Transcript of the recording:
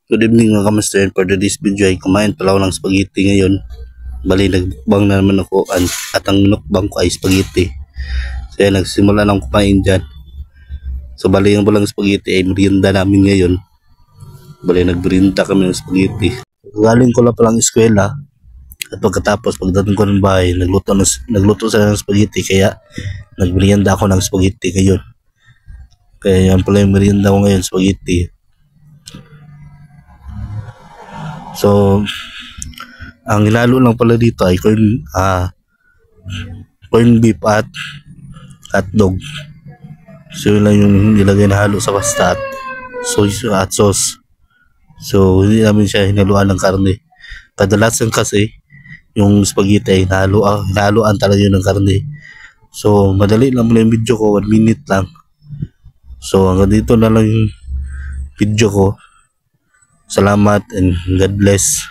Good evening mga kamusta, and for today's video ay kumain pala ako ng spaghetti ngayon. Bali nagbang na naman ako at ang nukbang ko ay spaghetti. So yan, nagsimula lang kumain dyan. So bali yung walang spaghetti ay merienda namin ngayon. Bali nagmerienda kami ng spaghetti. Galing ko lang palang eskwela at pagkatapos pagdating ko ng bahay nagluto sila ng spaghetti, kaya nagmerienda ako ng spaghetti ngayon. Kaya yan pala yung merienda ko ngayon, spaghetti. So, ang hinalo lang pala dito ay corn beef at hotdog. So, yun lang yung nilagay na halo sa pasta at sauce. So, hindi namin siya hinaluan ng karne. Kadalasan kasi, yung spaghetti ay hinaluan talaga yun ng karne. So, madali lang muna yung video ko, 1 minute lang. So, hanggang dito na lang yung video ko. Salamat and God bless.